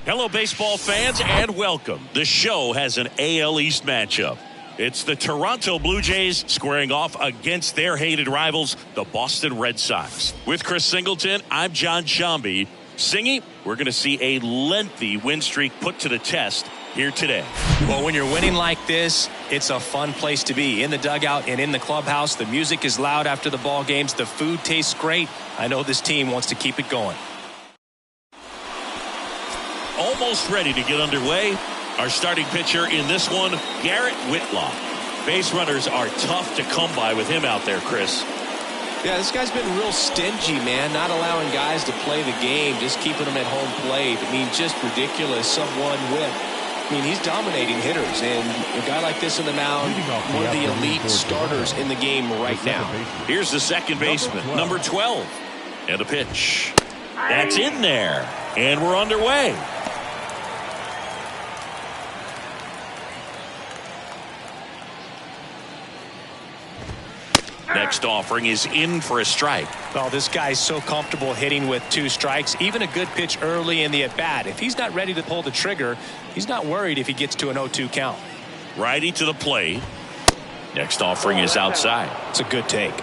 Hello, baseball fans, and welcome. The show has an AL East matchup. It's the Toronto Blue Jays squaring off against their hated rivals, the Boston Red Sox. With Chris Singleton, I'm John Shambi. Singy, we're going to see a lengthy win streak put to the test here today. Well, when you're winning like this, it's a fun place to be. In the dugout and in the clubhouse, the music is loud after the ball games. The food tastes great. I know this team wants to keep it going. Almost ready to get underway. Our starting pitcher in this one, Garrett Whitlock. Base runners are tough to come by with him out there, Chris. Yeah, this guy's been real stingy, man. Not allowing guys to play the game, just keeping them at home plate. I mean, just ridiculous. Sub one whip. I mean, he's dominating hitters, and a guy like this on the mound, one of the elite starters in the game right now. Here's the second baseman, number 12. And a pitch. That's in there. And we're underway. Next offering is in for a strike. Well, this guy's so comfortable hitting with 2 strikes. Even a good pitch early in the at-bat. If he's not ready to pull the trigger, he's not worried if he gets to an 0-2 count. Righty to the plate. Next offering is outside. It's a good take.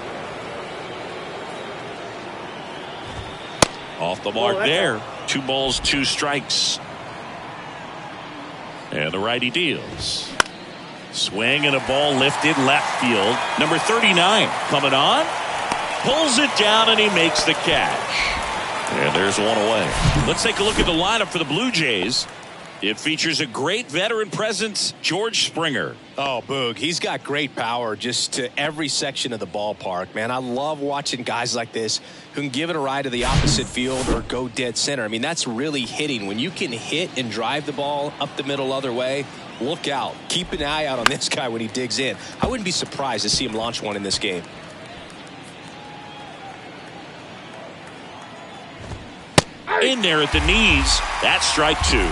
Off the mark there. 2 balls, 2 strikes. And the righty deals. Swing and a ball lifted left field. Number 39 coming on. Pulls it down and he makes the catch. And there's one away. Let's take a look at the lineup for the Blue Jays. It features a great veteran presence, George Springer. Oh, Boog, he's got great power just to every section of the ballpark, man. I love watching guys like this who can give it a ride to the opposite field or go dead center. I mean, that's really hitting. When you can hit and drive the ball up the middle other way, look out. Keep an eye out on this guy when he digs in. I wouldn't be surprised to see him launch one in this game. In there at the knees. That's strike 2.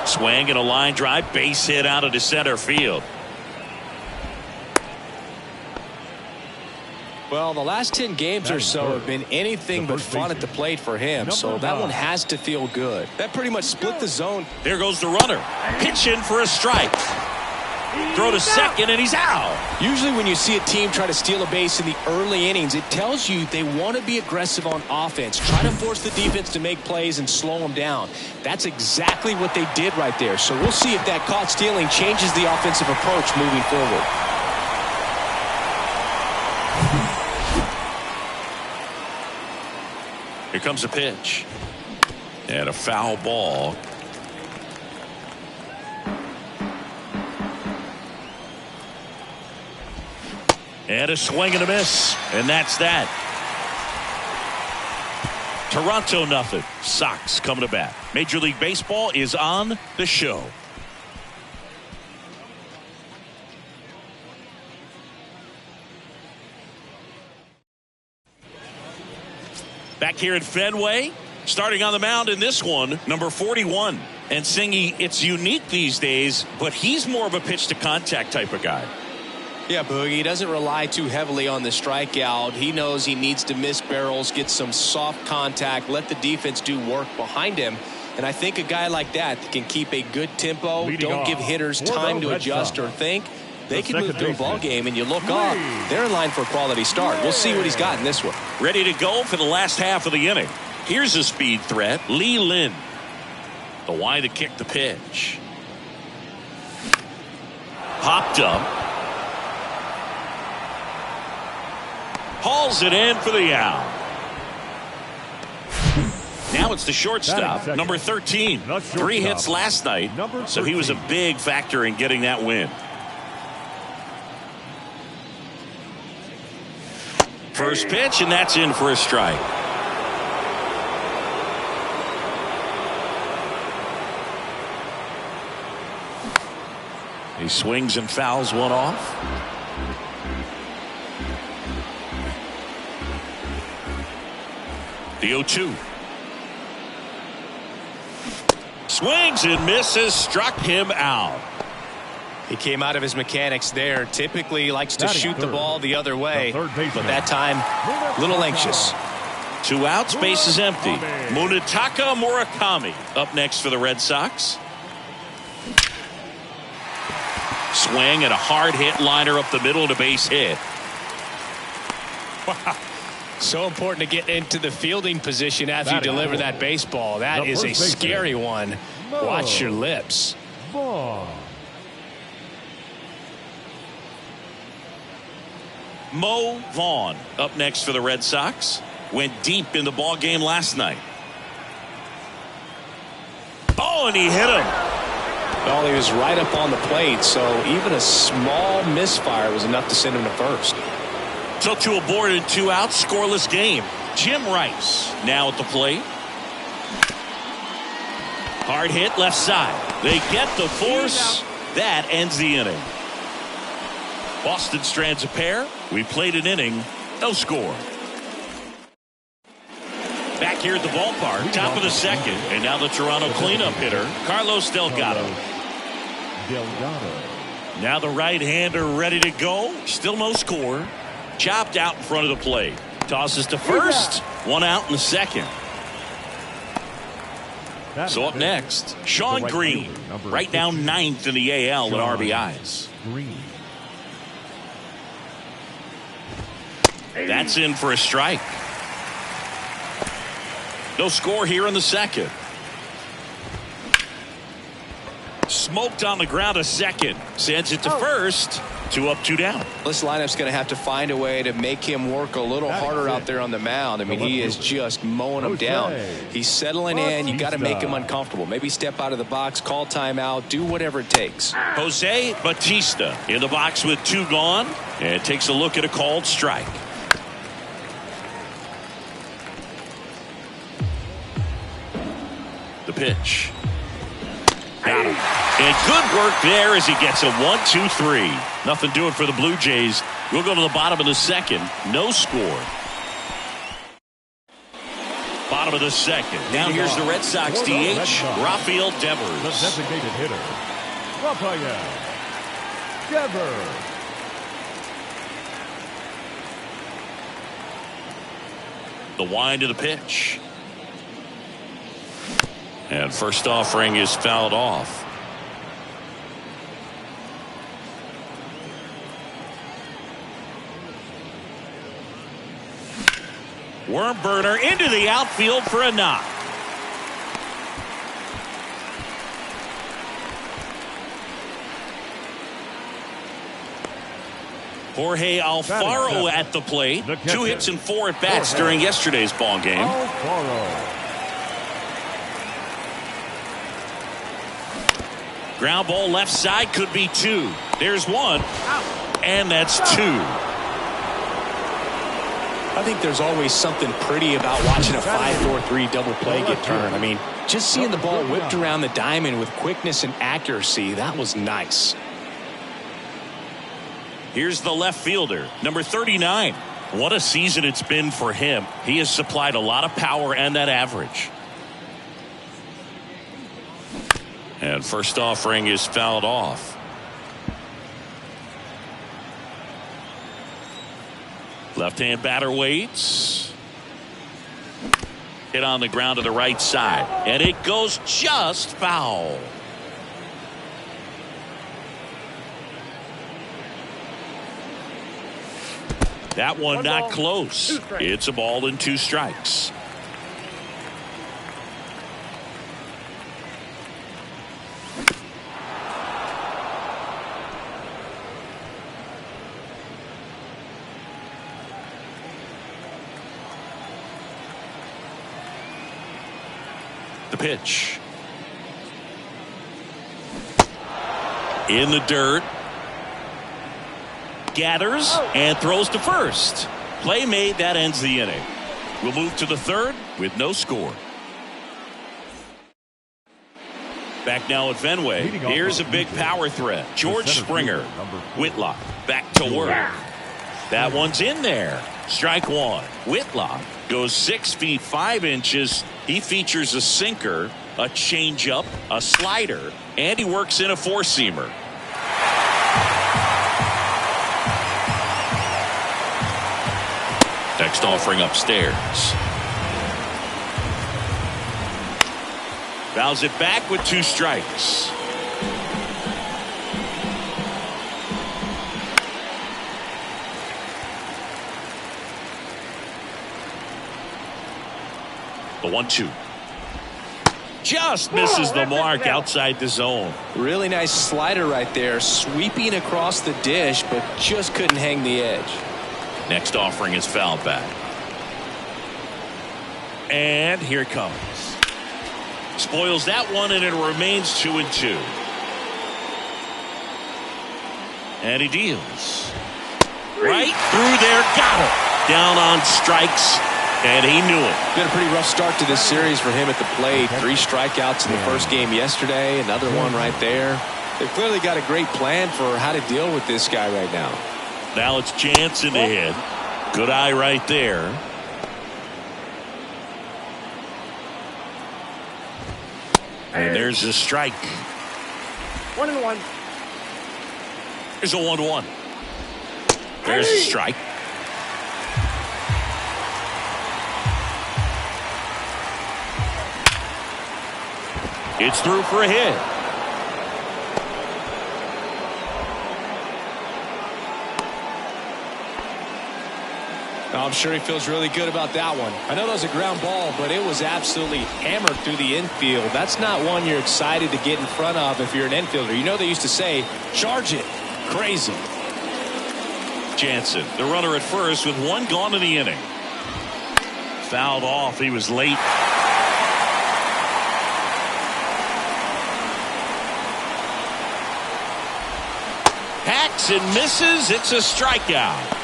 Swing and a line drive, base hit out into center field. Well, the last 10 games or so have been anything but fun at the plate for him, so that one has to feel good. That pretty much split the zone. There goes the runner. Pitch in for a strike. Throw to second, and he's out. Usually when you see a team try to steal a base in the early innings, it tells you they want to be aggressive on offense. Try to force the defense to make plays and slow them down. That's exactly what they did right there. So we'll see if that caught stealing changes the offensive approach moving forward. Here comes a pitch. And a foul ball. And a swing and a miss. And that's that. Toronto nothing. Sox coming to bat. Major League Baseball is on the show. Back here at Fenway, starting on the mound in this one, number 41. And Singy, it's unique these days, but he's more of a pitch to contact type of guy. Yeah, Boogie, he doesn't rely too heavily on the strikeout. He knows he needs to miss barrels, get some soft contact, let the defense do work behind him. And I think a guy like that can keep a good tempo, don't give hitters time to adjust or think. They can move through a ball game, and you look up, they're in line for a quality start. We'll see what he's got in this one. Ready to go for the last half of the inning. Here's a speed threat, Lee Lin. The wide to kick the pitch. Popped up. Hauls it in for the out. Now it's the shortstop, number 13. 3 hits last night, so he was a big factor in getting that win. First pitch, and that's in for a strike. He swings and fouls one off. The 0-2. Swings and misses, struck him out. He came out of his mechanics there. Typically likes to shoot the ball the other way, but that time a little anxious. 2 outs, base is empty. Munetaka Murakami up next for the Red Sox. Swing and a hard hit liner up the middle and a base hit. Wow. So important to get into the fielding position after you deliver that baseball. That is a scary one. Watch your lips. Mo Vaughn up next for the Red Sox. Went deep in the ball game last night. Oh, and he hit him. Well, he was right up on the plate, so even a small misfire was enough to send him to first. So 2 aboard and 2 out, scoreless game. Jim Rice now at the plate. Hard hit left side. They get the force. That ends the inning. Boston strands a pair. We played an inning. No score. Back here at the ballpark, top of the second. And now the Toronto cleanup hitter, Carlos Delgado. Now the right-hander ready to go. Still no score. Chopped out in front of the plate. Tosses to first. 1 out in the second. So up next, Sean Green. Right now 9th in the AL in RBIs. That's in for a strike. No score here in the second. Smoked on the ground a second. Sends it to first. 2 up, 2 down. This lineup's going to have to find a way to make him work a little harder out there on the mound. I mean, he is just mowing him down. He's settling in. You got to make him uncomfortable. Maybe step out of the box, call timeout, do whatever it takes. Jose Bautista in the box with 2 gone, and takes a look at a called strike. The pitch. Got him. And good work there as he gets a 1-2-3. Nothing doing for the Blue Jays. We'll go to the bottom of the second. No score. Bottom of the second. Now here's the Red Sox DH, Rafael Devers. The designated hitter, Rafael Devers. The wind of the pitch. And first offering is fouled off. Worm burner into the outfield for a knock. Jorge Alfaro at the plate. 2 hits and 4 at bats during yesterday's ball game. Alfaro. Ground ball left side, could be 2. There's 1. And that's 2. I think there's always something pretty about watching a 5-4-3 double play get turned. I mean, just seeing the ball whipped around the diamond with quickness and accuracy, that was nice. Here's the left fielder, number 39. What a season it's been for him. He has supplied a lot of power and that average. And first offering is fouled off. Left-hand batter waits. Hit on the ground to the right side. And it goes just foul. That one not close. It's a ball and 2 strikes. The pitch. In the dirt. Gathers and throws to first. Play made. That ends the inning. We'll move to the third with no score. Back now at Fenway. Here's a big power threat. George Springer. Whitlock back to work. That one's in there. Strike 1. Whitlock goes 6 feet 5 inches. He features a sinker, a changeup, a slider, and he works in a 4-seamer. Next offering upstairs. Fouls it back with 2 strikes. The 1-2. Just misses the mark outside the zone. Really nice slider right there, sweeping across the dish, but just couldn't hang the edge. Next offering is fouled back. And here it comes. Spoils that one, and it remains 2-2. And he deals. Right through there, got it. Down on strikes. And he knew it. Been a pretty rough start to this series for him at the plate. 3 strikeouts in the first game yesterday. Another one right there. They've clearly got a great plan for how to deal with this guy right now. Now it's Jansen to hit. Good eye right there. And there's a strike. 1-1. There's a 1-1. There's a strike. It's through for a hit. I'm sure he feels really good about that one. I know that was a ground ball, but it was absolutely hammered through the infield. That's not one you're excited to get in front of if you're an infielder. You know they used to say, charge it. Crazy. Jansen, the runner at first with 1 gone in the inning. Fouled off. He was late. Hacks and misses. It's a strikeout.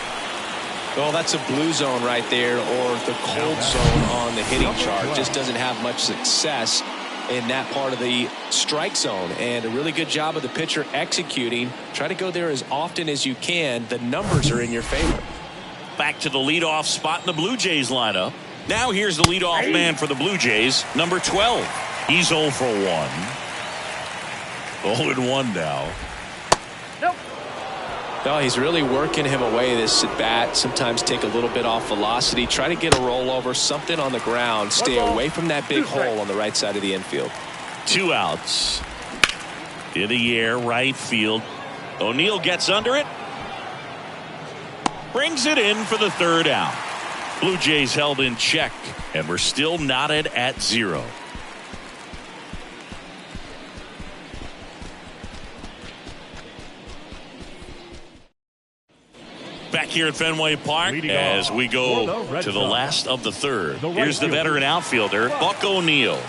Well, that's a blue zone right there, or the cold zone on the hitting chart. Just doesn't have much success in that part of the strike zone. And a really good job of the pitcher executing. Try to go there as often as you can. The numbers are in your favor. Back to the leadoff spot in the Blue Jays lineup. Now here's the leadoff man for the Blue Jays, number 12. He's 0 for 1. 0-1 now. No, he's really working him away this at bat. Sometimes take a little bit off velocity. Try to get a rollover, something on the ground. Stay away from that big hole on the right side of the infield. 2 outs. In the air, right field. O'Neill gets under it. Brings it in for the 3rd out. Blue Jays held in check, and we're still knotted at 0. Back here at Fenway Park as we go to the last of the 3rd. Here's the veteran outfielder, Buck O'Neill.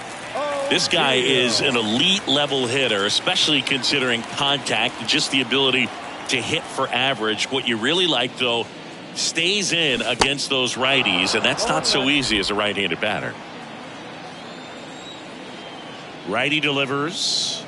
This guy is an elite level hitter, especially considering contact and just the ability to hit for average. What you really like, though, stays in against those righties, and that's not so easy as a right-handed batter. Righty delivers.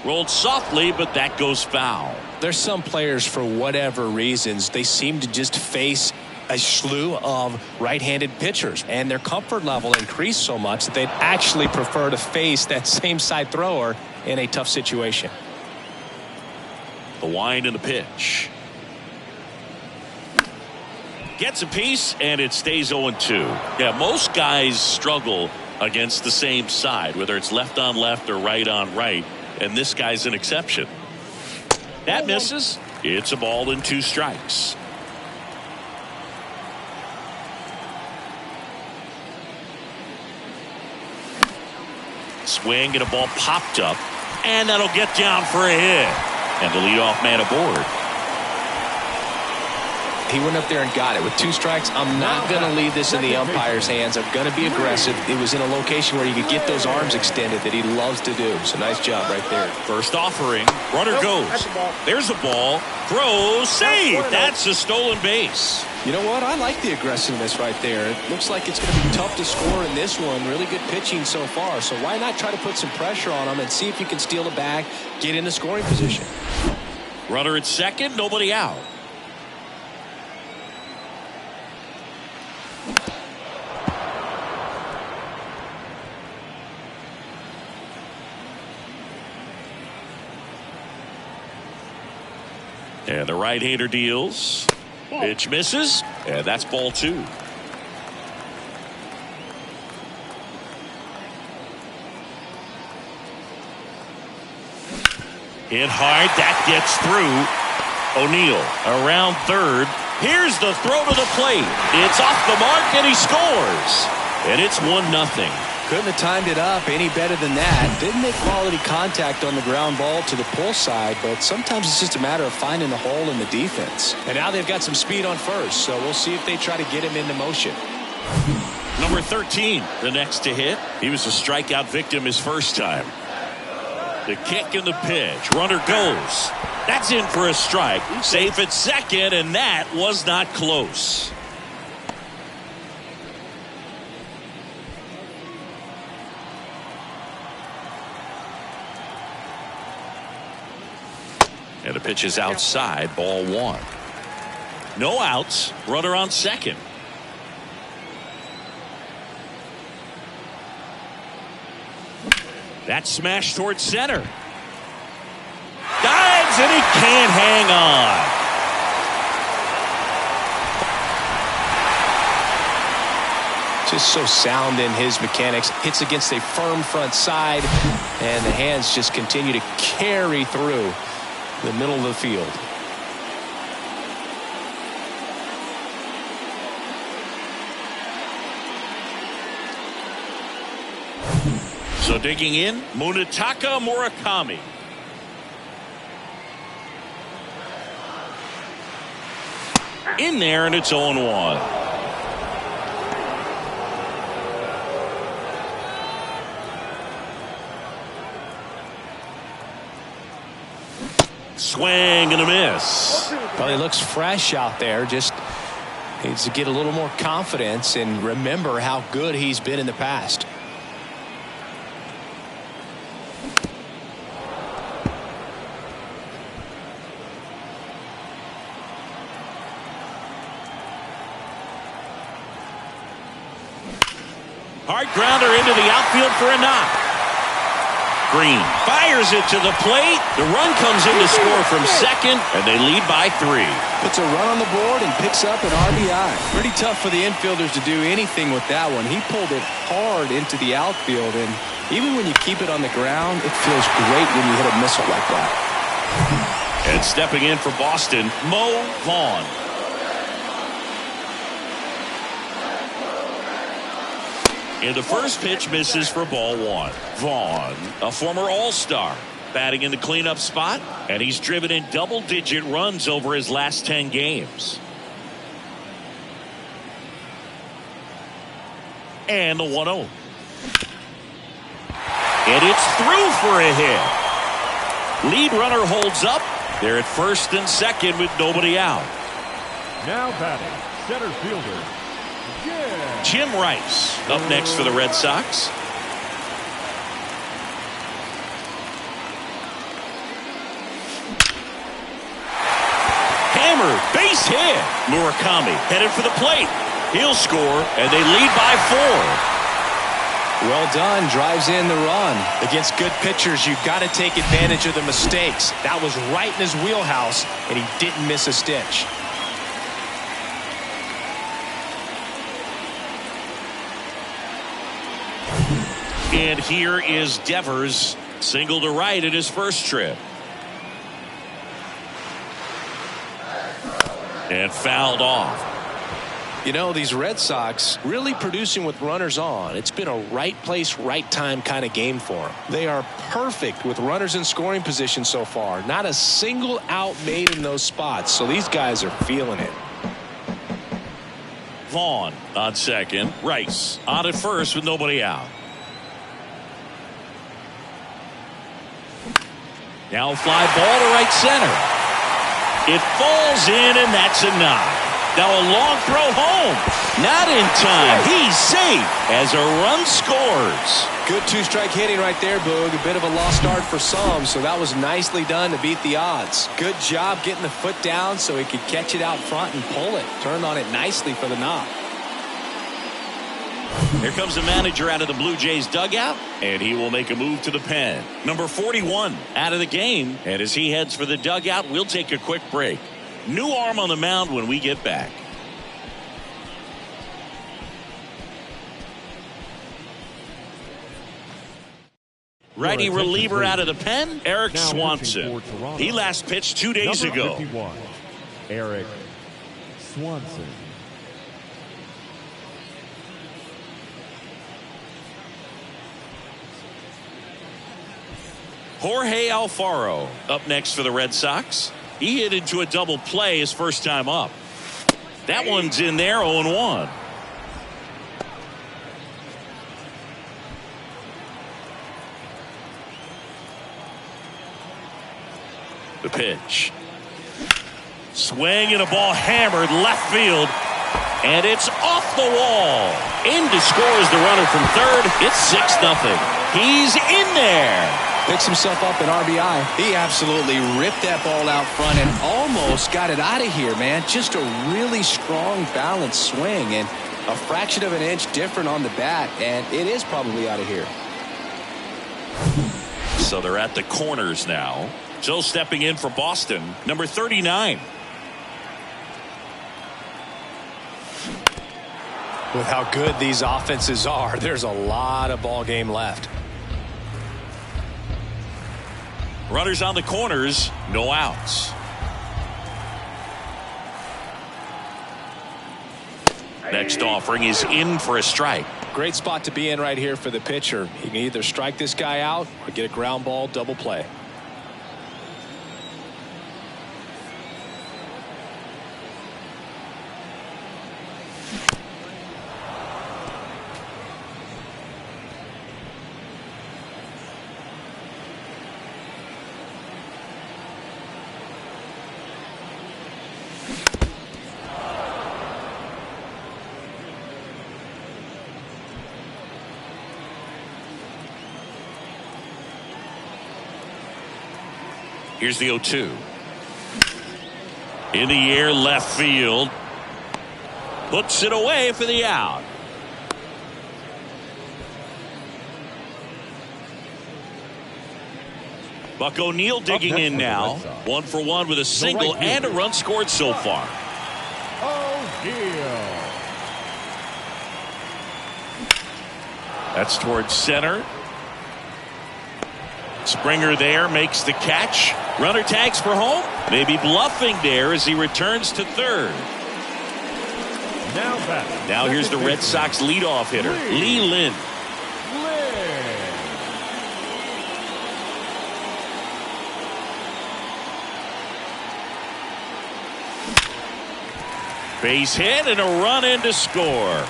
Rolled softly, but that goes foul. There's some players, for whatever reasons, they seem to just face a slew of right-handed pitchers, and their comfort level increased so much that they'd actually prefer to face that same side thrower in a tough situation. The wind and the pitch. Gets a piece, and it stays 0-2. Yeah, most guys struggle against the same side, whether it's left on left or right on right, and this guy's an exception. That misses. It's a ball and 2 strikes. Swing, and a ball popped up, and that'll get down for a hit. And the leadoff man aboard. He went up there and got it with 2 strikes. I'm not going to leave this in the umpire's hands. I'm going to be aggressive. It was in a location where you could get those arms extended that he loves to do. So nice job right there. First offering. Runner goes. There's a ball. Throws. Save. That's a stolen base. You know what? I like the aggressiveness right there. It looks like it's going to be tough to score in this one. Really good pitching so far. So why not try to put some pressure on him and see if you can steal it back, get in the scoring position. Runner at second. Nobody out. And the right-hander deals. Pitch misses, and that's ball 2. Hit hard. That gets through. O'Neill around third. Here's the throw to the plate. It's off the mark, and he scores. And it's 1-0. Couldn't have timed it up any better than that. Didn't make quality contact on the ground ball to the pull side, but sometimes it's just a matter of finding the hole in the defense. And now they've got some speed on first, so we'll see if they try to get him into motion. Number 13, the next to hit. He was a strikeout victim his first time. The kick and the pitch. Runner goes. That's in for a strike. Safe at second, and that was not close. And the pitch is outside, ball 1. No outs, runner on second. That smash towards center. Dives, and he can't hang on. Just so sound in his mechanics. Hits against a firm front side, and the hands just continue to carry through the middle of the field. So digging in, Munetaka Murakami. In there, and it's 0-1. Swing and a miss. Probably looks fresh out there. Just needs to get a little more confidence and remember how good he's been in the past. Hard grounder into the outfield for a knock. Green fires it to the plate. The run comes in to score from second, and they lead by 3. Puts a run on the board and picks up an RBI. Pretty tough for the infielders to do anything with that one. He pulled it hard into the outfield, and even when you keep it on the ground, it feels great when you hit a missile like that. And stepping in for Boston, Mo Vaughn. And the first pitch misses for ball 1. Vaughn, a former All-Star, batting in the cleanup spot, and he's driven in double-digit runs over his last 10 games. And the 1-0. And it's through for a hit. Lead runner holds up. They're at first and second with nobody out. Now batting, center fielder, Jim Rice up next for the Red Sox. Hammered, base hit. Murakami headed for the plate. He'll score, and they lead by 4. Well done. Drives in the run. Against good pitchers, you've got to take advantage of the mistakes. That was right in his wheelhouse, and he didn't miss a stitch. And here is Devers, single to right in his first trip. And fouled off. You know, these Red Sox really producing with runners on. It's been a right place, right time kind of game for them. They are perfect with runners in scoring position so far. Not a single out made in those spots. So these guys are feeling it. Vaughn on second. Rice on at first with nobody out. Now fly ball to right center. It falls in, and that's a knock. Now a long throw home. Not in time. He's safe as a run scores. Good two-strike hitting right there, Boog. A bit of a lost start for some, so that was nicely done to beat the odds. Good job getting the foot down so he could catch it out front and pull it. Turned on it nicely for the knock. Here comes the manager out of the Blue Jays dugout, and he will make a move to the pen. Number 41 out of the game, and as he heads for the dugout, we'll take a quick break. New arm on the mound when we get back. Righty reliever out of the pen, Eric Now Swanson. pitching for Toronto. He last pitched 2 days Number ago. 51, Eric Swanson. Jorge Alfaro up next for the Red Sox. He hit into a double play his first time up. That one's in there, 0-1. The pitch. Swing and a ball hammered left field. And it's off the wall. In to score is the runner from third. It's 6-0. He's in there. Picks himself up an RBI. He absolutely ripped that ball out front and almost got it out of here, man. Just a really strong, balanced swing and a fraction of an inch different on the bat, and it is probably out of here. So they're at the corners now. Still stepping in for Boston, number 39. With how good these offenses are, there's a lot of ball game left. Runners on the corners, no outs. Next offering is in for a strike. Great spot to be in right here for the pitcher. He can either strike this guy out or get a ground ball double play. Here's the 0-2. In the air, left field. Puts it away for the out. Buck O'Neil digging in now. 1 for 1 with a single and a run scored so far. O'Neil. That's towards center. Springer there makes the catch. Runner tags for home. Maybe bluffing there as he returns to third. Now here's the Red Sox leadoff hitter, Lee Lin. Base hit and a run in to score.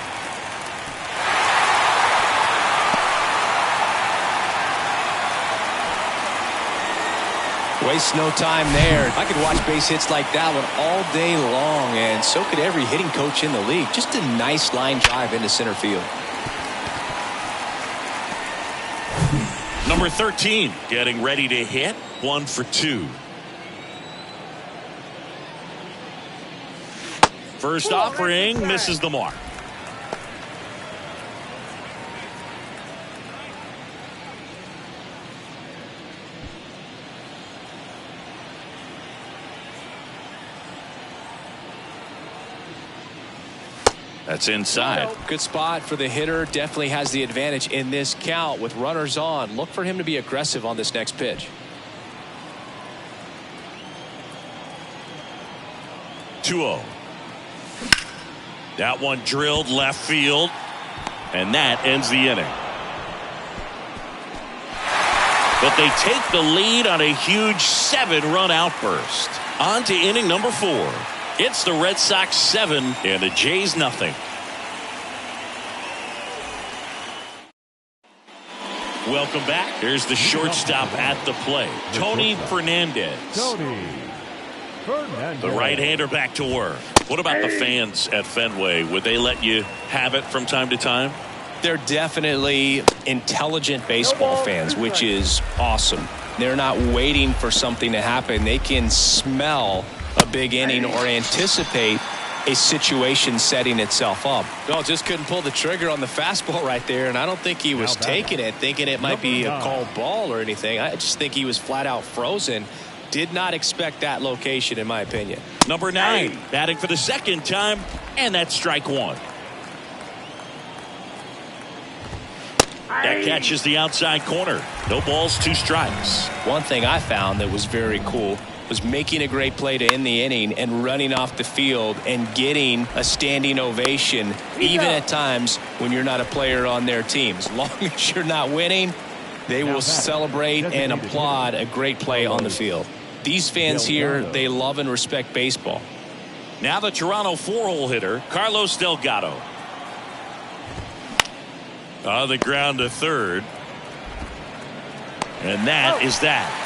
Waste no time there. I could watch base hits like that one all day long, and so could every hitting coach in the league. Just a nice line drive into center field. Number 13 getting ready to hit. 1 for 2. First offering misses the mark. That's inside. Good spot for the hitter. Definitely has the advantage in this count with runners on. Look for him to be aggressive on this next pitch. 2-0. That one drilled left field, and that ends the inning. But they take the lead on a huge 7-run outburst. On to inning number 4. It's the Red Sox 7 and the Jays nothing. Welcome back. Here's the shortstop at the plate, Tony Fernandez. The right-hander back to work. What about the fans at Fenway? Would they let you have it from time to time? They're definitely intelligent baseball fans, which is awesome. They're not waiting for something to happen. They can smell a big inning or anticipate a situation setting itself up. Well, just couldn't pull the trigger on the fastball right there, and I don't think he was taking it, thinking it might be a called ball or anything. I just think he was flat out frozen. Did not expect that location, in my opinion. Number 9 batting for the second time, and that's strike 1. That catches the outside corner. No balls, 2 strikes. One thing I found that was very cool was making a great play to end the inning and running off the field and getting a standing ovation, even at times when you're not a player on their team. As long as you're not winning, they will celebrate and applaud a great play on the field. These fans here, they love and respect baseball. Now the Toronto 4-hole hitter, Carlos Delgado. On the ground to third. And that is that.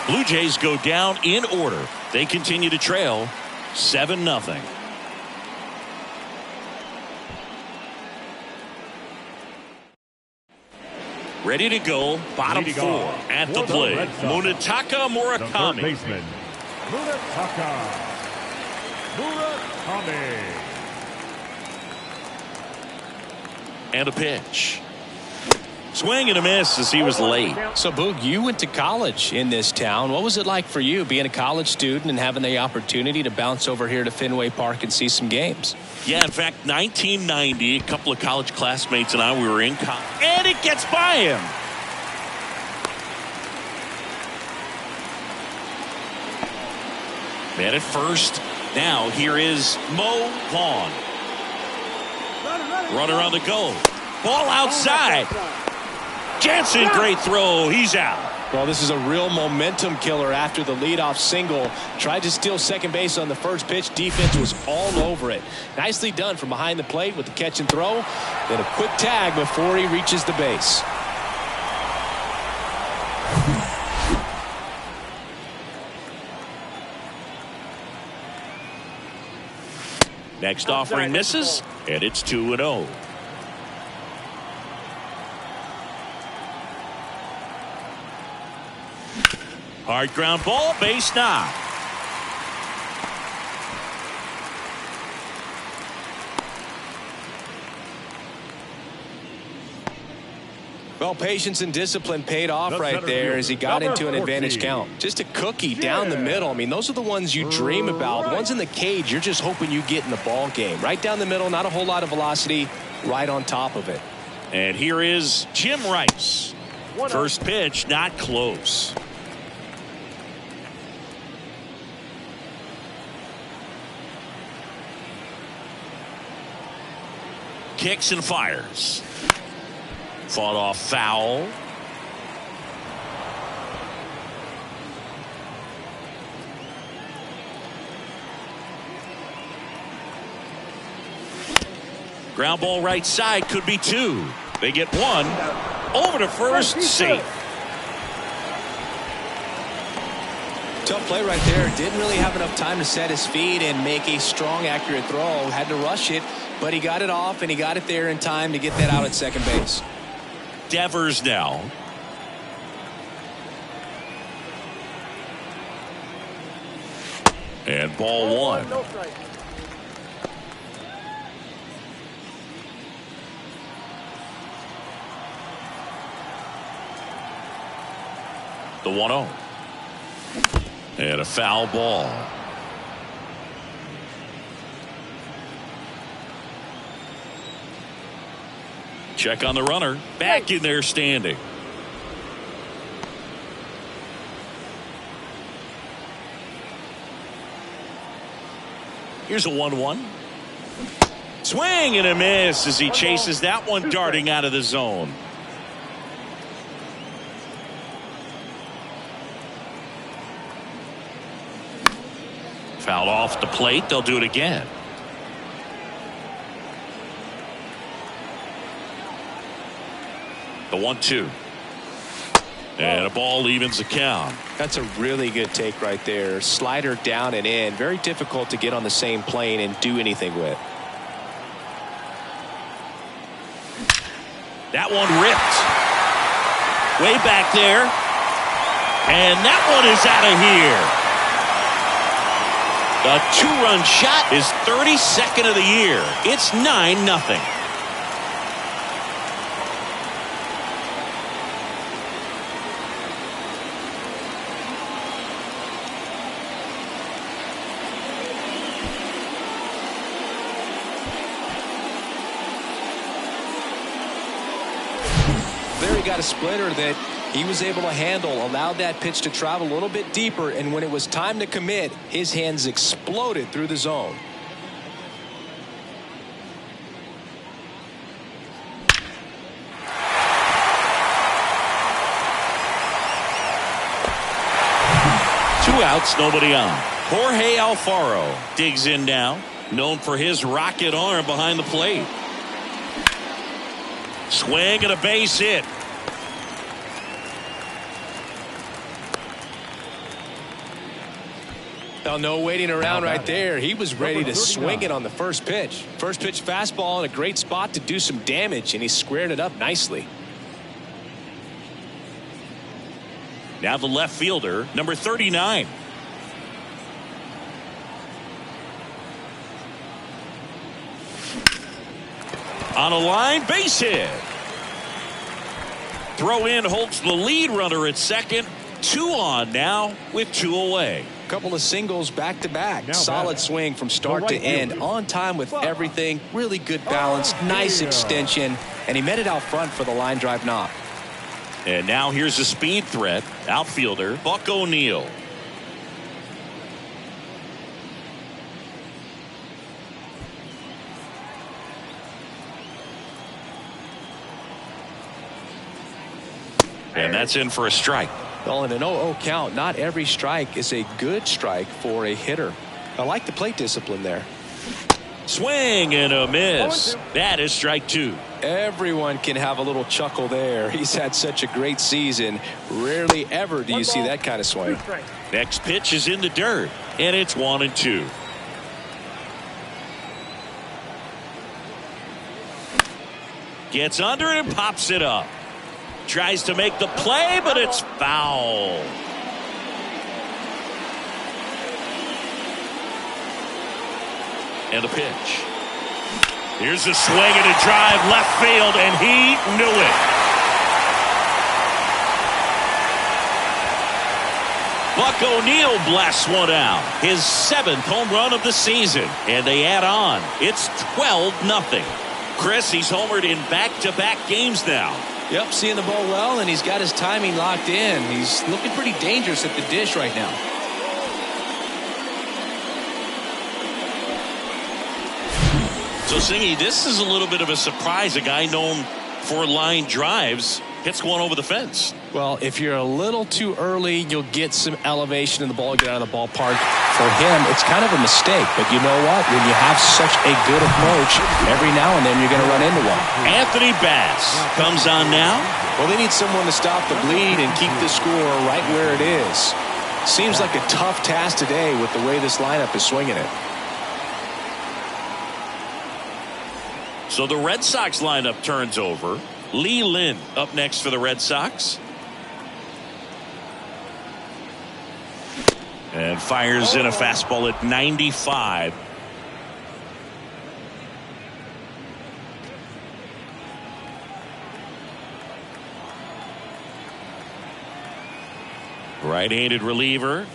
Blue Jays go down in order. They continue to trail 7-0. Ready to go, bottom 4 at the plate. Munetaka Murakami. Baseman, Munetaka Murakami. And a pitch. Swing and a miss as he was late. So, Boog, you went to college in this town. What was it like for you being a college student and having the opportunity to bounce over here to Fenway Park and see some games? Yeah, in fact, 1990, a couple of college classmates and I, we were in college. And it gets by him. Man at first. Now here is Mo Vaughn. Runner on the go. Ball outside. Jansen, great throw. He's out. Well, this is a real momentum killer after the leadoff single. Tried to steal second base on the first pitch. Defense was all over it. Nicely done from behind the plate with the catch and throw. Then a quick tag before he reaches the base. Next offering misses, and it's 2-0. Hard ground ball, base knock. Well, patience and discipline paid off right there as he got into an advantage count. Just a cookie down the middle. I mean, those are the ones you dream about. The ones in the cage, you're just hoping you get in the ball game. Right down the middle, not a whole lot of velocity, right on top of it. And here is Jim Rice. First pitch, not close. Kicks and fires. Fought off foul. Ground ball right side, could be 2. They get 1. Over to first, safe. Tough play right there. Didn't really have enough time to set his feet and make a strong, accurate throw. Had to rush it, but he got it off and he got it there in time to get that out at second base. Devers now. And ball 1. The 1-0. And a foul ball. Check on the runner. Back in there standing. Here's a 1-1. Swing and a miss as he chases that one darting out of the zone. Fouled off the plate. They'll do it again. The 1-2. And a ball evens the count. That's a really good take right there. Slider down and in. Very difficult to get on the same plane and do anything with. That one ripped. Way back there. And that one is out of here. The 2-run shot is 32nd of the year. It's 9-0. he got a splitter that he was able to handle, allowed that pitch to travel a little bit deeper, and when it was time to commit, his hands exploded through the zone. Two outs, nobody on. Jorge Alfaro digs in now, known for his rocket arm behind the plate. Swing and a base hit. Now, no waiting around right there. He was ready to swing it on the first pitch. First pitch fastball in a great spot to do some damage, and he squared it up nicely. Now the left fielder, number 39. On a line, base hit. Throw in holds the lead runner at second. 2 on now with 2 away. Couple of singles back to back. Solid swing from start to end. On time with everything. Really good balance. Nice extension. And he met it out front for the line drive knock. And now here's a speed threat. Outfielder Buck O'Neil. And that's in for a strike. Well, in an 0-0 count, not every strike is a good strike for a hitter. I like the plate discipline there. Swing and a miss. That is strike 2. Everyone can have a little chuckle there. He's had such a great season. Rarely ever do you see that kind of swing. Next pitch is in the dirt, and it's 1-2. Gets under it and pops it up. Tries to make the play, but it's foul. And a pitch. Here's a swing and a drive left field, and he knew it. Buck O'Neil blasts one out. His 7th home run of the season. And they add on. It's 12-0. Chris, he's homered in back-to-back games now. Yep, seeing the ball well, and he's got his timing locked in. He's looking pretty dangerous at the dish right now. So, Singy, this is a little bit of a surprise. A guy known for line drives hits one over the fence. Well, if you're a little too early, you'll get some elevation in the ball, get out of the ballpark. For him, it's kind of a mistake. But you know what? When you have such a good approach, every now and then you're going to run into one. Anthony Bass comes on now. Well, they need someone to stop the bleed and keep the score right where it is. Seems like a tough task today with the way this lineup is swinging it. So the Red Sox lineup turns over. Lee Lynn up next for the Red Sox. And fires in a fastball at 95. Right-handed reliever.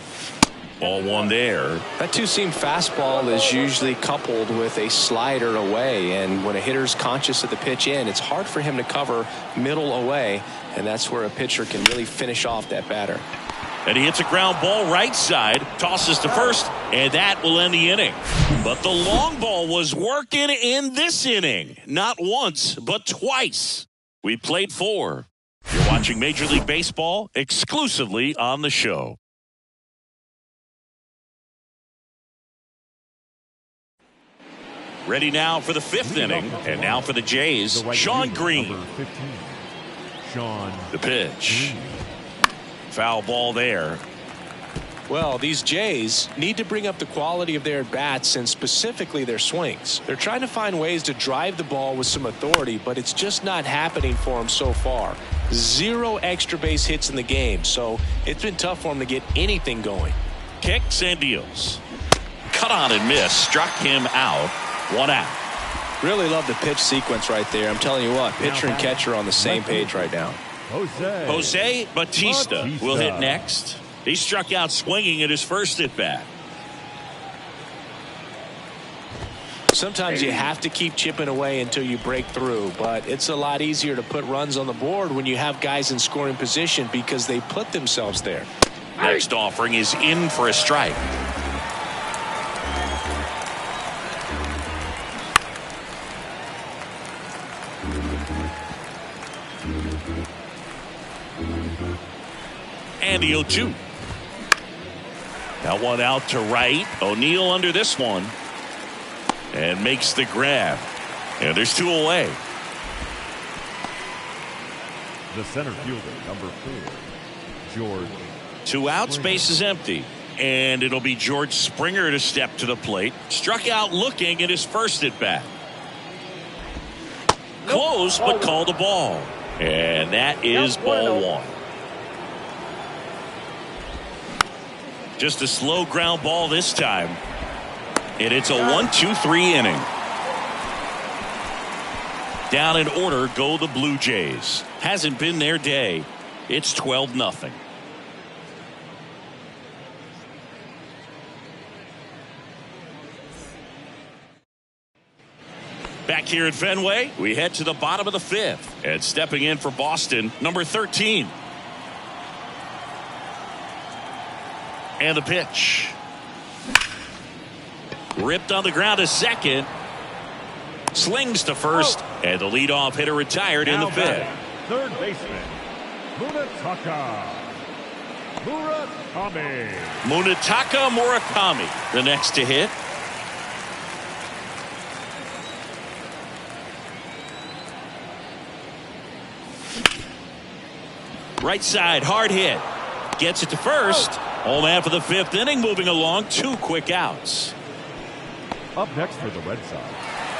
Ball one there. That two-seam fastball is usually coupled with a slider away, and when a hitter's conscious of the pitch in, it's hard for him to cover middle away, and that's where a pitcher can really finish off that batter. And he hits a ground ball right side, tosses to first, and that will end the inning. But the long ball was working in this inning. Not once, but twice. We played 4. You're watching Major League Baseball exclusively on the show. Ready now for the 5th inning, and now for the Jays, Sean Green. The pitch. Foul ball there. Well, these Jays need to bring up the quality of their at-bats and specifically their swings. They're trying to find ways to drive the ball with some authority, but it's just not happening for them so far. 0 extra base hits in the game, so it's been tough for them to get anything going. Kicks and deals. Cut on and miss. Struck him out. 1 out. Really love the pitch sequence right there. I'm telling you what, pitcher and catcher are on the same page right now. Jose Bautista will hit next. He struck out swinging at his first at bat. Sometimes you have to keep chipping away until you break through, but it's a lot easier to put runs on the board when you have guys in scoring position because they put themselves there. Next offering is in for a strike. And the 0-2. That one out to right. O'Neill under this one. And makes the grab. And there's 2 away. The center fielder, number 4, George. 2 outs, base is empty. And it'll be George Springer to step to the plate. Struck out looking at his first at bat. Close, but called a ball. And that is ball 1. Just a slow ground ball this time. And it's a 1-2-3 inning. Down in order go the Blue Jays. Hasn't been their day. It's 12-0. Back here at Fenway, we head to the bottom of the 5th. And stepping in for Boston, number 13. And the pitch. Ripped on the ground to second. Slings to first. And the leadoff hitter retired in the 5th. Third baseman, Munetaka Murakami. Munetaka Murakami, the next to hit. Right side, hard hit. Gets it to first. Home after the 5th inning, moving along. 2 quick outs. Up next for the Red Sox,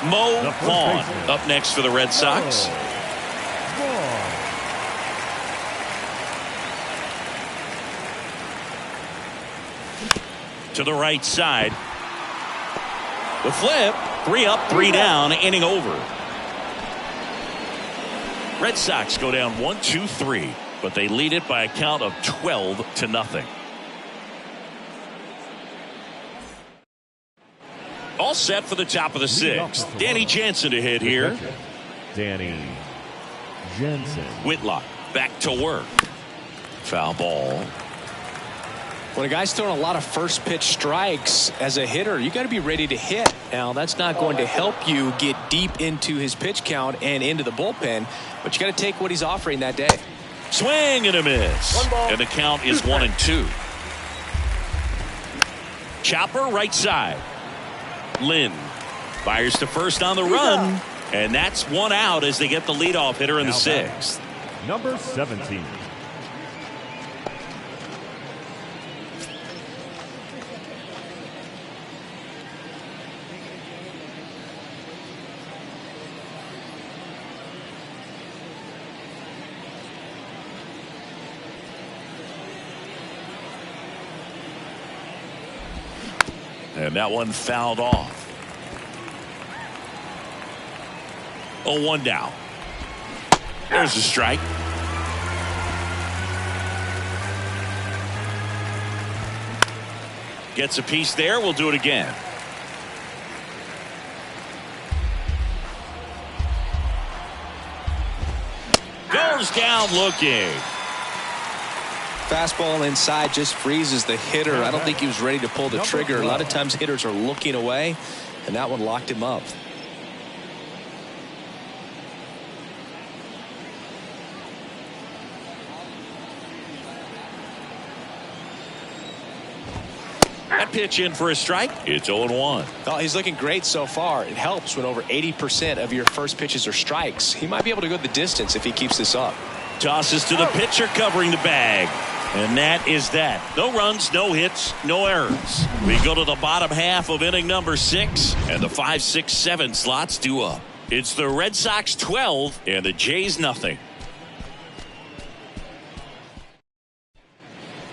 Mo Vaughn up next for the Red Sox. To the right side. The flip. 3 up, 3 down, inning over. Red Sox go down 1-2-3, but they lead it by a count of 12-0. All set for the top of the 6th. Danny Jansen to hit here. Danny Jansen. Whitlock back to work. Foul ball. When a guy's throwing a lot of first pitch strikes as a hitter, you got to be ready to hit. Now, that's not going to help you get deep into his pitch count and into the bullpen, but you got to take what he's offering that day. Swing and a miss. And the count is 1-2. Chopper right side. Lynn fires to first on the run, and that's 1 out as they get the leadoff hitter in the 6th. Number 17. And that one fouled off. 0-1 down. There's a strike. Gets a piece there. We'll do it again. Goes down looking. Fastball inside just freezes the hitter. I don't think he was ready to pull the trigger. A lot of times hitters are looking away, and that one locked him up. That pitch in for a strike. It's 0-1. Oh, he's looking great so far. It helps when over 80% of your first pitches are strikes. He might be able to go the distance if he keeps this up. Tosses to the pitcher covering the bag. And that is that. No runs, no hits, no errors. We go to the bottom half of inning number 6, and the 5, 6, 7 slots due up. It's the Red Sox 12 and the Jays nothing.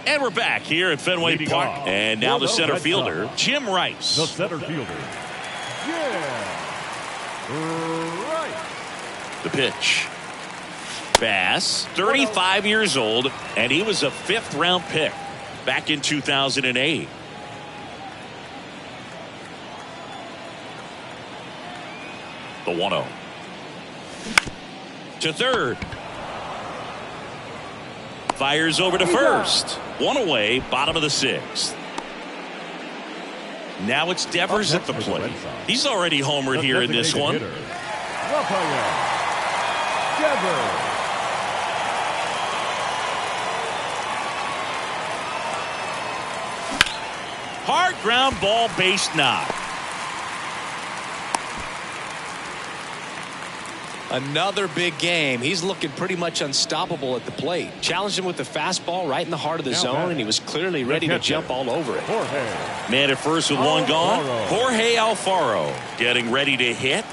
And we're back here at Fenway Park. And now the center fielder, Jim Rice. The center fielder, Jim Rice. The pitch. Bass, 35 years old, and he was a 5th-round pick back in 2008. The 1-0. To third. Fires over to first. One away, bottom of the 6th. Now it's Devers at the plate. He's already homered here in this one. Hard ground ball, base knock. Another big game. He's looking pretty much unstoppable at the plate. Challenged him with the fastball right in the heart of the zone, and he was clearly ready to jump all over it. Man at first with one gone. Jorge Alfaro getting ready to hit.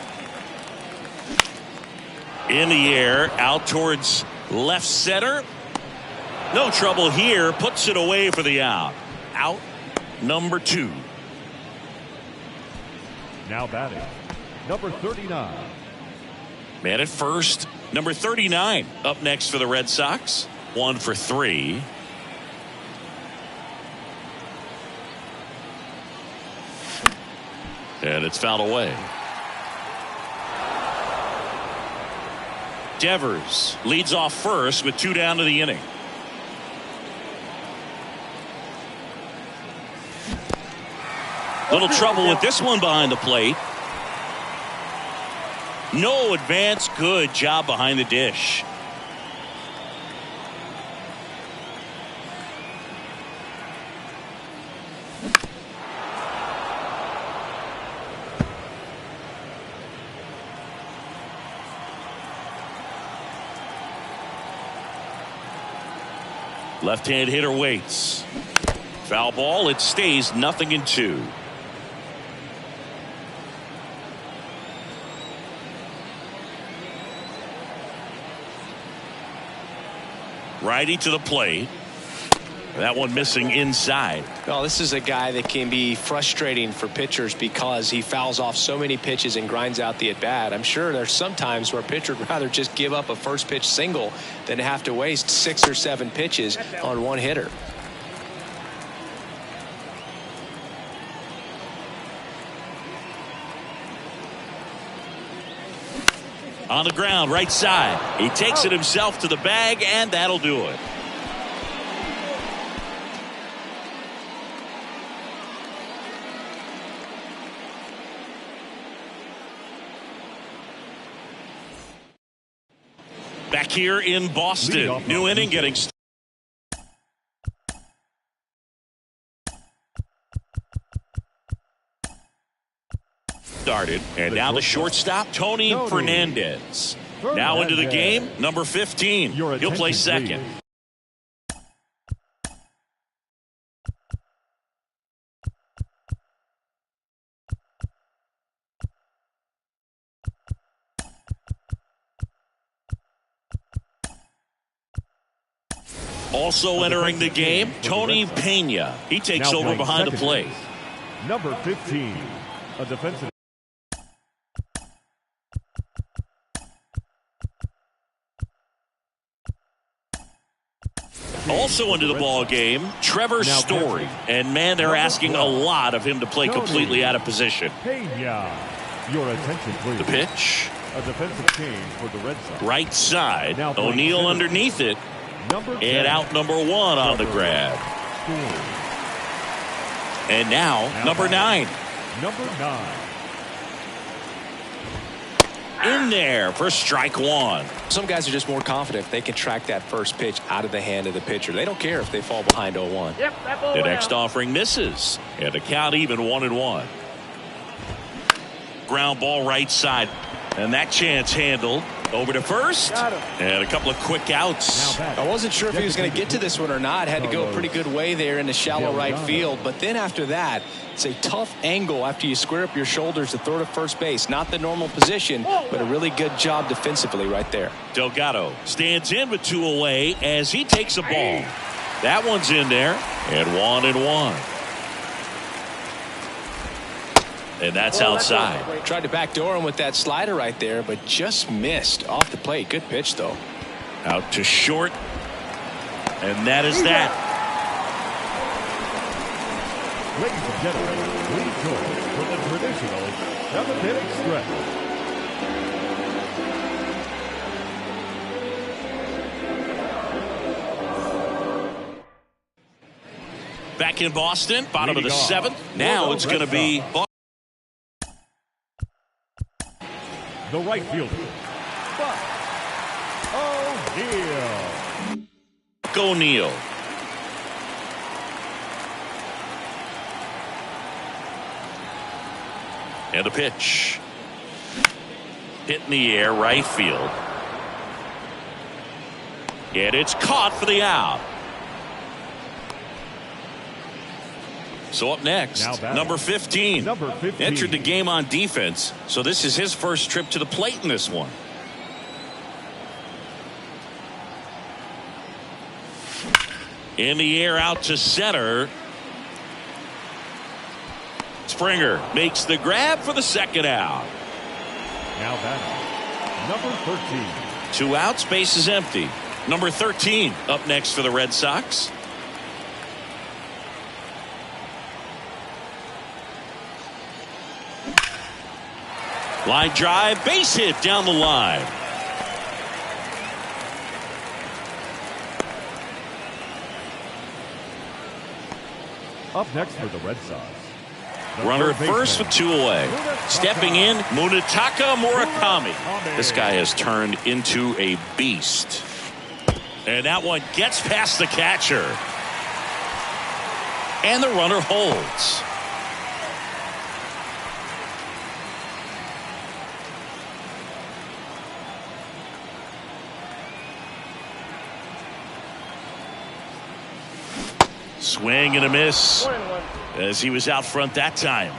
In the air, out towards left center. No trouble here. Puts it away for the out. Out number 2. Now batting, number 39. Man at first, number 39 up next for the Red Sox. 1 for 3. And it's fouled away. Devers leads off first with 2 down to the inning. Little trouble with this one behind the plate. No advance. Good job behind the dish. Left-hand hitter waits. Foul ball. It stays 0-2. Righty to the plate. That one missing inside. Well, this is a guy that can be frustrating for pitchers because he fouls off so many pitches and grinds out the at-bat. I'm sure there's some times where a pitcher would rather just give up a first pitch single than to have to waste 6 or 7 pitches on one hitter. On the ground, right side. He takes it himself to the bag, and that'll do it. Back here in Boston. New inning getting started. And now the shortstop, Tony Fernandez. Now into the game, number 15. He'll play second. Also entering the game, Tony Pena. He takes over behind the plate. Number 15, a defensive. Also into the ball game, Trevor Story. And man, they're asking a lot of him to play completely out of position. Pena, your attention please. The pitch. A defensive change for the Red Sox. Right side. O'Neill underneath it. And out number 1 on the grab. And now number 9. Number 9. In there for strike 1. Some guys are just more confident they can track that first pitch out of the hand of the pitcher. They don't care if they fall behind 0-1. The next offering misses. And the count even 1-1. Ground ball right side. And that chance handled. Over to first. And a couple of quick outs. I wasn't sure if he was going to get to this one or not. Had to go a pretty good way there in the shallow right field. But then after that, it's a tough angle after you square up your shoulders to throw to first base. Not the normal position, but a really good job defensively right there. Delgado stands in with 2 away as he takes a ball. That one's in there. And 1-1. And that's outside. Tried to backdoor him with that slider right there, but just missed off the plate. Good pitch, though. Out to short. And that is that. Ladies and gentlemen, please join for the traditional 7th inning stretch. Back in Boston, bottom of the seventh. Now it's going to be the right fielder, Buck O'Neal. And a pitch. Hit in the air, right field. And it's caught for the out. So up next, number 15. Entered the game on defense, so this is his first trip to the plate in this one. In the air, out to center. Springer makes the grab for the second out. Now batting, number 13. 2 outs, base is empty. Number 13 up next for the Red Sox. Line drive, base hit down the line. Up next for the Red Sox, runner at first with 2 away. Stepping in, Munetaka Murakami. This guy has turned into a beast. And that one gets past the catcher. And the runner holds. Swing and a miss as he was out front that time.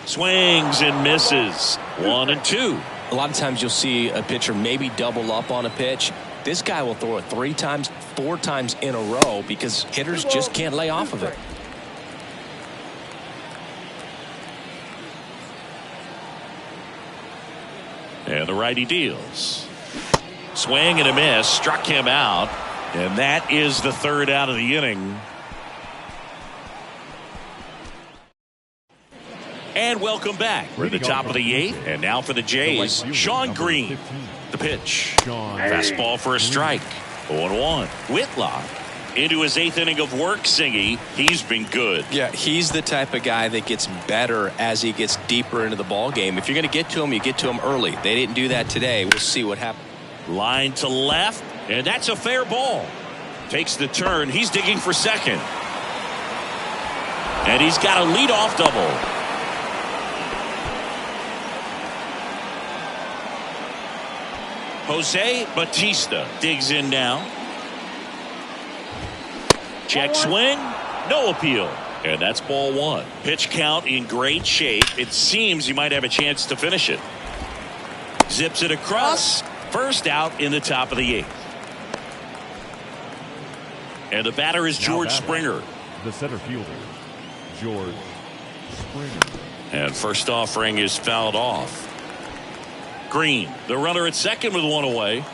Swings and misses. 1 and 2. A lot of times you'll see a pitcher maybe double up on a pitch. This guy will throw it 3 times, 4 times in a row because hitters just can't lay off of it. And the righty deals. Swing and a miss, struck him out, and that is the 3rd out of the inning. And welcome back. We're at the top of the 8th, and now for the Jays, Sean Green. The pitch. Fastball for a strike. 0-1. Whitlock into his 8th inning of work, Singy. He's been good. Yeah, he's the type of guy that gets better as he gets deeper into the ball game. If you're going to get to him, you get to him early. They didn't do that today. We'll see what happens. Line to left, and that's a fair ball. Takes the turn. He's digging for second. And he's got a leadoff double. Jose Bautista digs in now. Check swing, no appeal. And that's ball 1. Pitch count in great shape. It seems he might have a chance to finish it. Zips it across. First out in the top of the 8th. And the batter is George Springer. The center fielder, George Springer. And first offering is fouled off. Green, the runner at second with 1 away.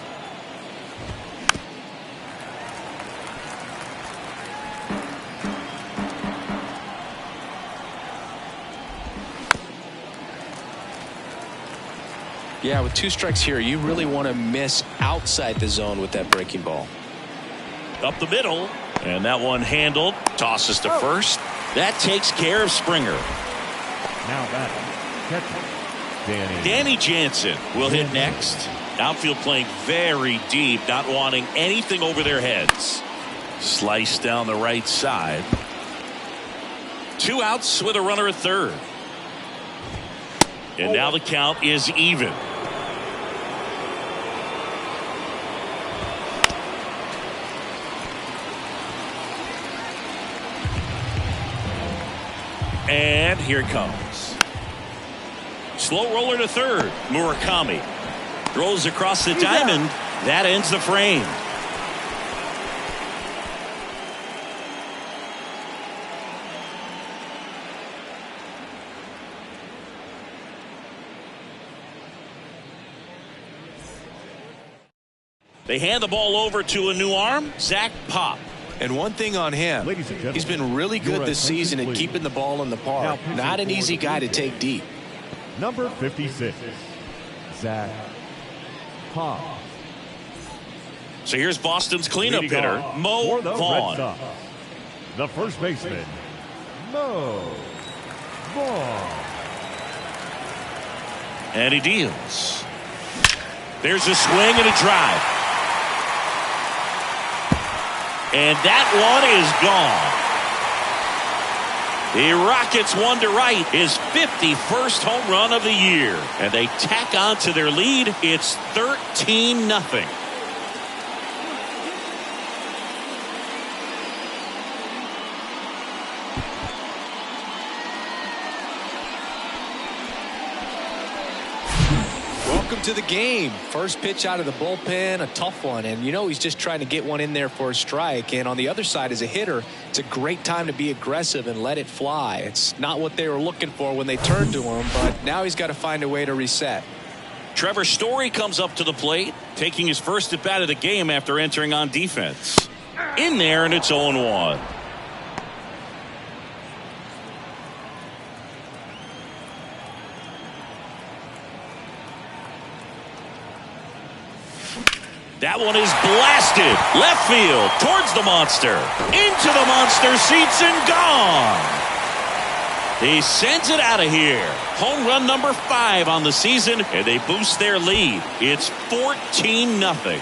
Yeah, with 2 strikes here, you really want to miss outside the zone with that breaking ball. Up the middle, and that one handled. Tosses to first. That takes care of Springer. Now batting, catcher, Danny Jansen will hit next. Outfield playing very deep, not wanting anything over their heads. Slice down the right side. 2 outs with a runner at third. And now the count is even. And here it comes. Slow roller to third. Murakami throws across the diamond. That ends the frame. They hand the ball over to a new arm, Zach Pop. And one thing on him, he's been really good this season at keeping the ball in the park. Not an easy guy to take deep. Number 56, Zach Pop. So here's Boston's cleanup Leading hitter, off Mo for the Red Vaughn. Sox, the first baseman, Mo Vaughn. And he deals. There's a swing and a drive. And that one is gone. The Rockets one to right, his 51st home run of the year. And they tack on to their lead. It's 13-0. Welcome to the game. First pitch out of the bullpen, a tough one. And you know he's just trying to get one in there for a strike. And on the other side, as a hitter, it's a great time to be aggressive and let it fly. It's not what they were looking for when they turned to him, but now he's got to find a way to reset. Trevor Story comes up to the plate, taking his first at bat of the game after entering on defense. In there, and it's 0-1. That one is blasted left field towards the monster, into the monster seats and gone. He sends it out of here. Home run number 5 on the season, and they boost their lead. It's 14-0.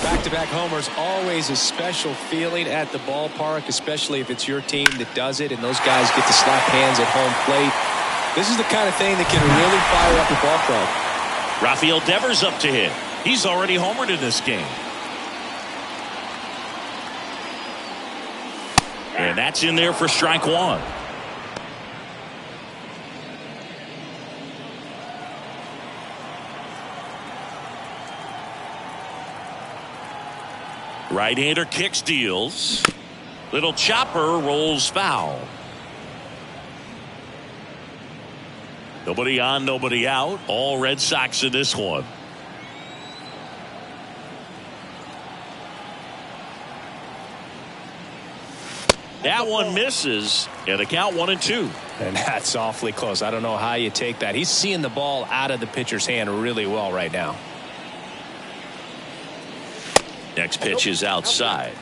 Back-to-back homers, always a special feeling at the ballpark, especially if it's your team that does it and those guys get to slap hands at home plate. This is the kind of thing that can really fire up the ball club. Rafael Devers up to hit. He's already homered in this game. And that's in there for strike 1. Right-hander kicks, deals. Little chopper rolls foul. Nobody on, nobody out. All Red Sox in this one. That one misses, and the count 1-2. And that's awfully close. I don't know how you take that. He's seeing the ball out of the pitcher's hand really well right now. Next pitch is outside.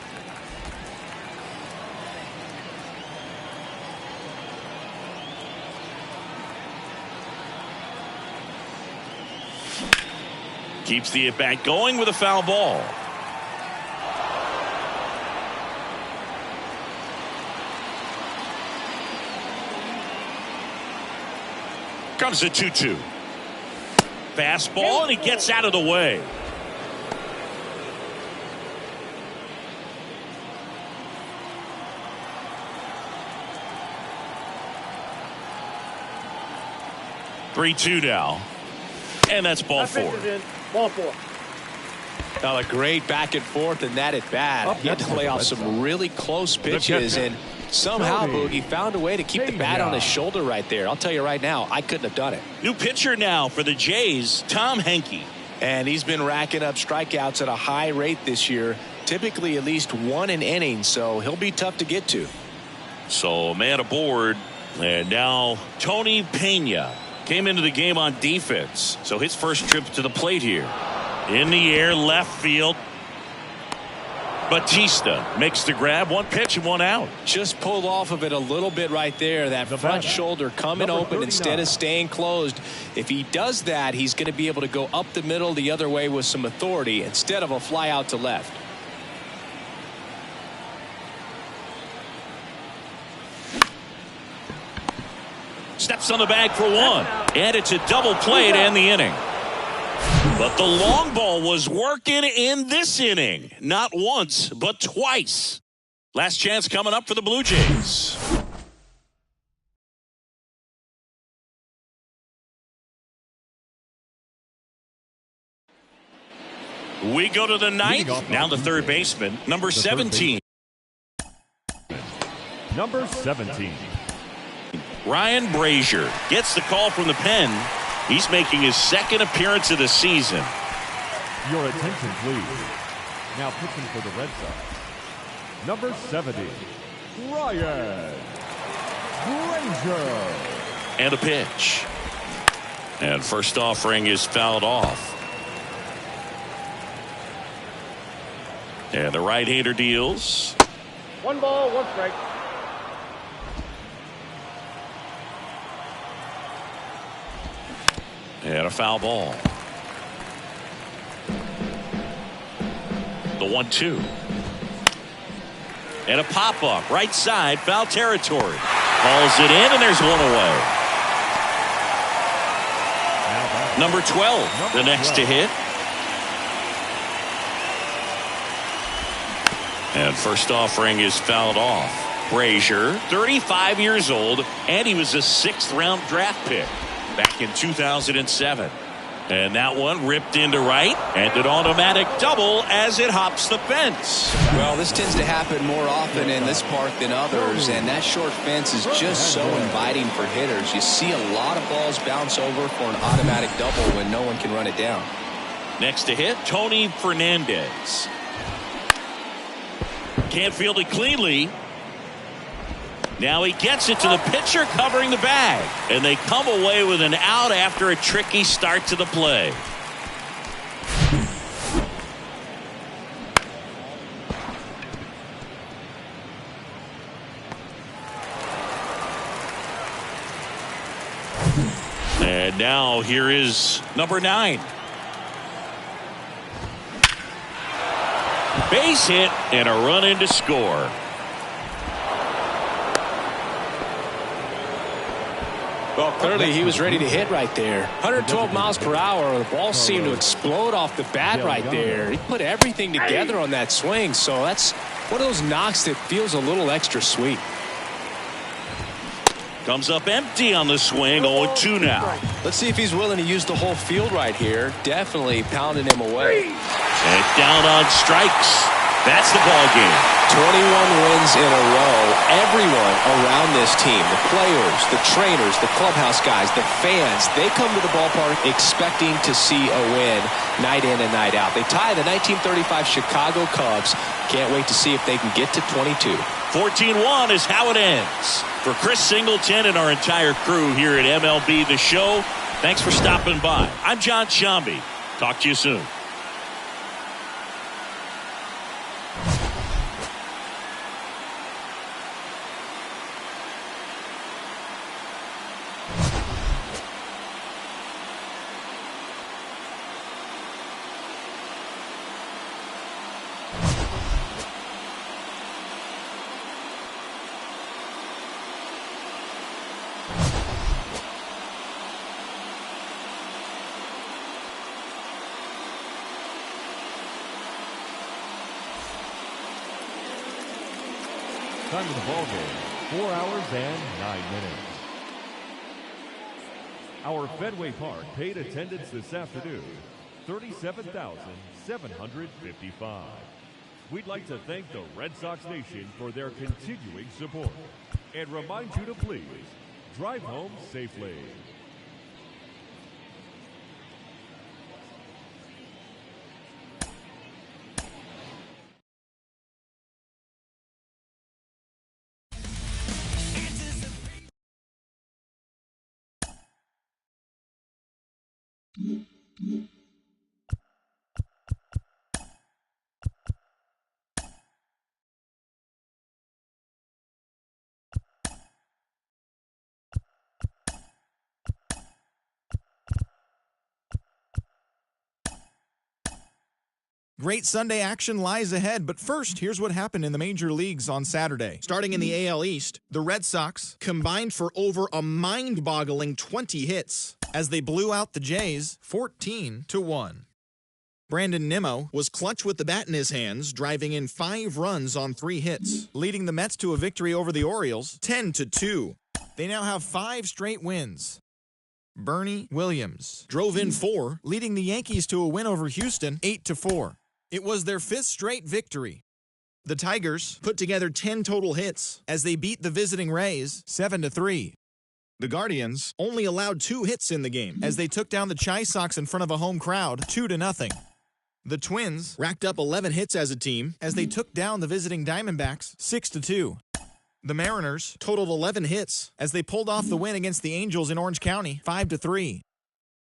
Keeps the at-bat going with a foul ball. Comes the 2-2. Fastball, and he gets out of the way. Three-two now, and that's ball 4. Ball 4. Now a great back and forth in that at bat. He had to lay off some really close pitches, and somehow Boogie found a way to keep the bat on his shoulder right there. I'll tell you right now, I couldn't have done it. New pitcher now for the Jays, Tom Henke. And he's been racking up strikeouts at a high rate this year, typically at least 1 an inning, so he'll be tough to get to. So man aboard, and now Tony Pena came into the game on defense, so his first trip to the plate here. In the air, left field. Batista makes the grab. 1 pitch and 1 out. Just pulled off of it a little bit right there. That front shoulder coming open instead of staying closed. If he does that, he's going to be able to go up the middle the other way with some authority instead of a fly out to left. Steps on the bag for 1. And it's a double play to end the inning. But the long ball was working in this inning. Not once, but twice. Last chance coming up for the Blue Jays. We go to the 9th. Now the third baseman, number 17. Number 17. Ryan Brazier gets the call from the pen. He's making his 2nd appearance of the season. Your attention, please. Now pitching for the Red Sox, number 70, Ryan Granger. And a pitch. And first offering is fouled off. And the right-hander deals. 1 ball, 1 strike. And a foul ball. The 1-2. And a pop-up. Right side. Foul territory. Calls it in, and there's one away. Number 12. The next to hit. And first offering is fouled off. Brazier, 35 years old, and he was a 6th-round draft pick back in 2007. And that one ripped into right, and an automatic double as it hops the fence. Well, this tends to happen more often in this park than others, and that short fence is just so inviting for hitters. You see a lot of balls bounce over for an automatic double when no one can run it down. Next to hit, Tony Fernandez. Can't field it cleanly. Now he gets it to the pitcher covering the bag. And they come away with an out after a tricky start to the play. And now here is number 9. Base hit and a run in to score. Well, clearly he was ready to hit right there. 112 miles per hour. The ball seemed to explode off the bat right there. He put everything together on that swing, so that's one of those knocks that feels a little extra sweet. Comes up empty on the swing. 0-2 now. Let's see if he's willing to use the whole field right here. Definitely pounding him away. And down on strikes. That's the ball game. 21 wins in a row. Everyone around this team, the players, the trainers, the clubhouse guys, the fans, they come to the ballpark expecting to see a win night in and night out. They tie the 1935 Chicago Cubs. Can't wait to see if they can get to 22. 14-1 is how it ends. For Chris Singleton and our entire crew here at MLB The Show, thanks for stopping by. I'm John Shambi. Talk to you soon. Time of the ball game, 4 hours and 9 minutes. Our Fenway Park paid attendance this afternoon, 37,755. We'd like to thank the Red Sox Nation for their continuing support and remind you to please drive home safely. Great Sunday action lies ahead, but first, here's what happened in the major leagues on Saturday. Starting in the AL East, the Red Sox combined for over a mind-boggling 20 hits as they blew out the Jays 14-1. Brandon Nimmo was clutch with the bat in his hands, driving in 5 runs on 3 hits, leading the Mets to a victory over the Orioles 10-2. They now have 5 straight wins. Bernie Williams drove in 4, leading the Yankees to a win over Houston 8-4. It was their 5th straight victory. The Tigers put together 10 total hits as they beat the visiting Rays 7-3. The Guardians only allowed 2 hits in the game as they took down the Chi Sox in front of a home crowd 2-0. The Twins racked up 11 hits as a team as they took down the visiting Diamondbacks 6-2. The Mariners totaled 11 hits as they pulled off the win against the Angels in Orange County, 5-3.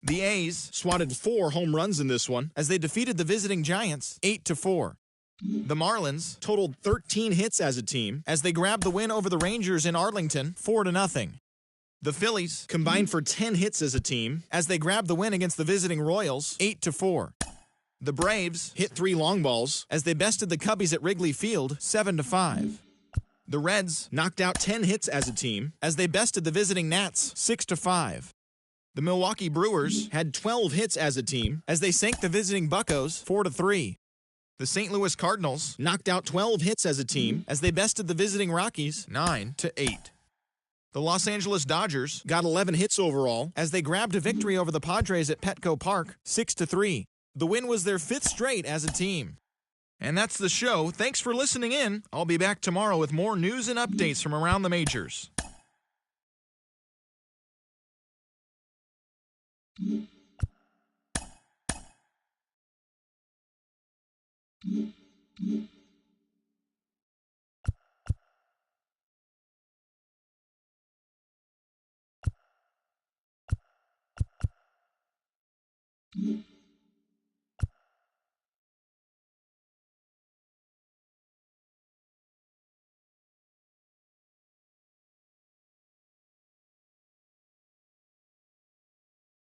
The A's swatted 4 home runs in this one as they defeated the visiting Giants, 8-4. The Marlins totaled 13 hits as a team as they grabbed the win over the Rangers in Arlington, 4-0. The Phillies combined for 10 hits as a team as they grabbed the win against the visiting Royals, 8-4. The Braves hit 3 long balls as they bested the Cubbies at Wrigley Field, 7-5. The Reds knocked out 10 hits as a team as they bested the visiting Nats 6-5. The Milwaukee Brewers had 12 hits as a team as they sank the visiting Buccos 4-3. The St. Louis Cardinals knocked out 12 hits as a team as they bested the visiting Rockies 9-8. The Los Angeles Dodgers got 11 hits overall as they grabbed a victory over the Padres at Petco Park 6-3. The win was their 5th straight as a team. And that's the show. Thanks for listening in. I'll be back tomorrow with more news and updates from around the majors. Mm-hmm.